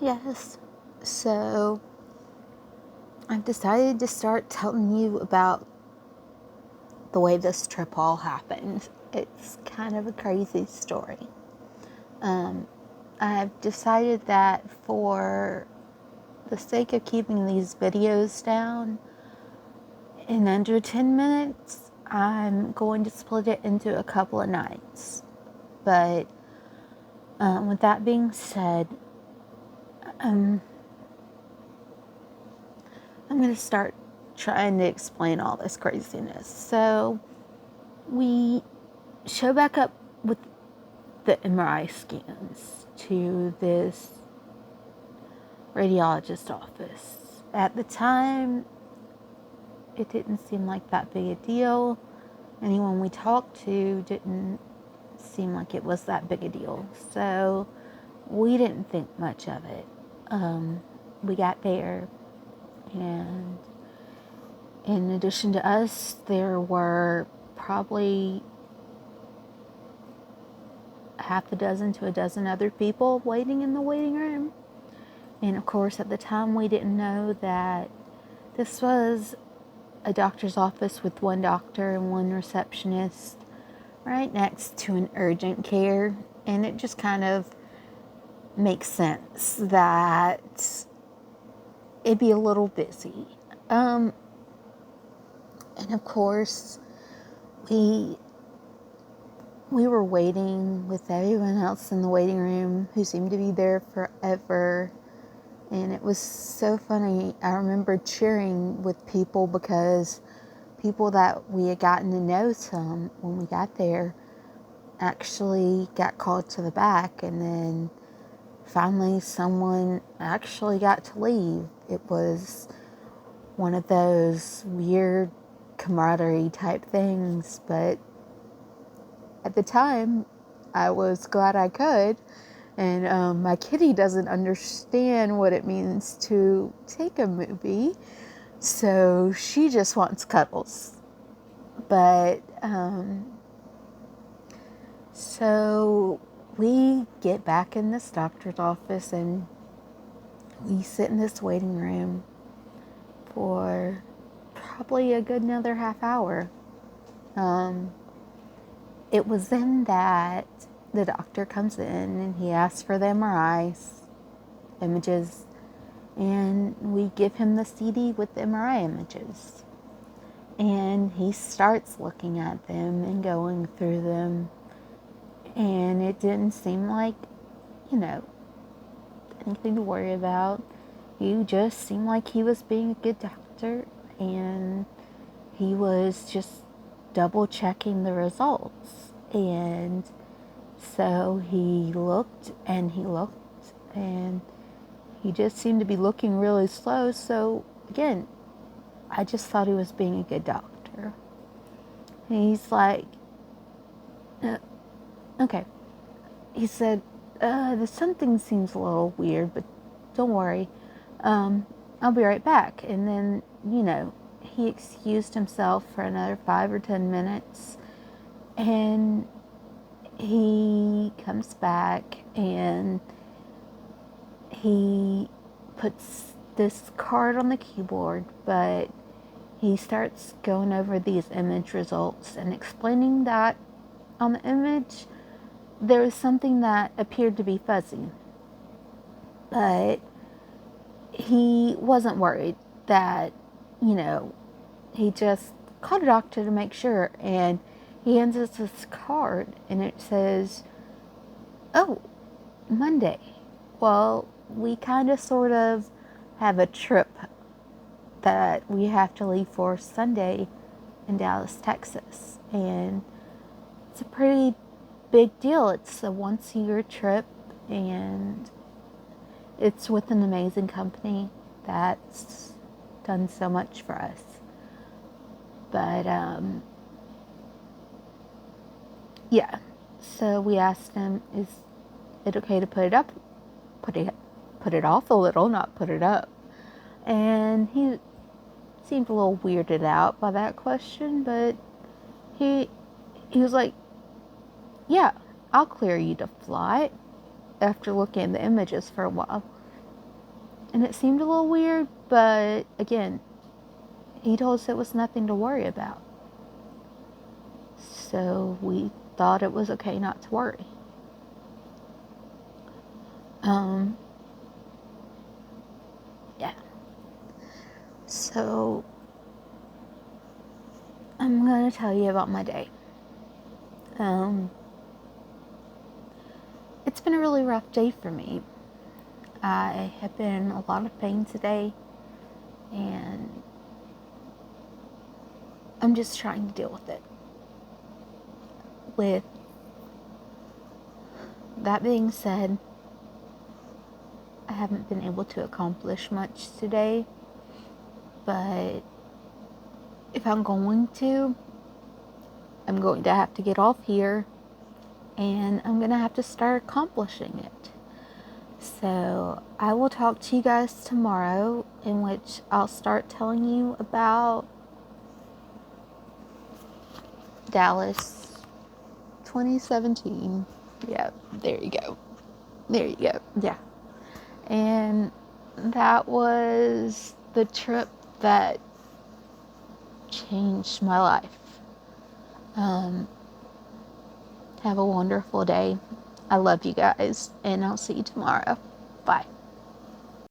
Yes. So I've decided to start telling you about the way this trip all happened. It's kind of a crazy story. I've decided that for the sake of keeping these videos down in under 10 minutes, I'm going to split it into a couple of nights. But with that being said, I'm going to start trying to explain all this craziness. So we show back up with the MRI scans to this radiologist office. At the time, it didn't seem like that big a deal. Anyone we talked to didn't seem like it was that big a deal. So we didn't think much of it. We got there, and in addition to us, there were probably half a dozen to a dozen other people waiting in the waiting room. And of course, at the time, we didn't know that this was a doctor's office with one doctor and one receptionist right next to an urgent care. And it just kind of makes sense that it'd be a little busy. And of course, we were waiting with everyone else in the waiting room who seemed to be there forever. And it was so funny. I remember cheering with people because people that we had gotten to know some when we got there actually got called to the back, and then finally someone actually got to leave. It was one of those weird camaraderie type things, but at the time I was glad I could. And my kitty doesn't understand what it means to take a movie, so she just wants cuddles. But so we get back in this doctor's office and we sit in this waiting room for probably a good another half hour. It was then that the doctor comes in and he asks for the MRIs, images, and we give him the CD with the MRI images. And he starts looking at them and going through them, and it didn't seem like, anything to worry about. He just seemed like he was being a good doctor, and he was just double checking the results. And so he looked and he looked, and he just seemed to be looking really slow. So again, I just thought he was being a good doctor. And he's like, okay. He said, something seems a little weird, but don't worry. I'll be right back. And then, he excused himself for another 5 or 10 minutes. And he comes back and he puts this card on the keyboard, but he starts going over these image results and explaining that on the image there was something that appeared to be fuzzy. But he wasn't worried that, he just called a doctor to make sure, and he hands us this card and it says, oh, Monday. Well, we kind of sort of have a trip that we have to leave for Sunday in Dallas, Texas. And it's a pretty big deal. It's a once-a-year trip, and it's with an amazing company that's done so much for us. But, yeah. So we asked him, is it okay to put it up? Put it off a little, not put it up. And he seemed a little weirded out by that question, but he was like, yeah, I'll clear you to fly, after looking at the images for a while. And it seemed a little weird, but again, he told us it was nothing to worry about. So we thought it was okay not to worry. Yeah. So I'm going to tell you about my day. It's been a really rough day for me. I have been in a lot of pain today, and I'm just trying to deal with it. With that being said, I haven't been able to accomplish much today, but if I'm going to have to get off here, and I'm going to have to start accomplishing it. So I will talk to you guys tomorrow, in which I'll start telling you about Dallas 2017. Yeah, there you go. Yeah. And that was the trip that changed my life. Have a wonderful day. I love you guys, and I'll see you tomorrow. Bye.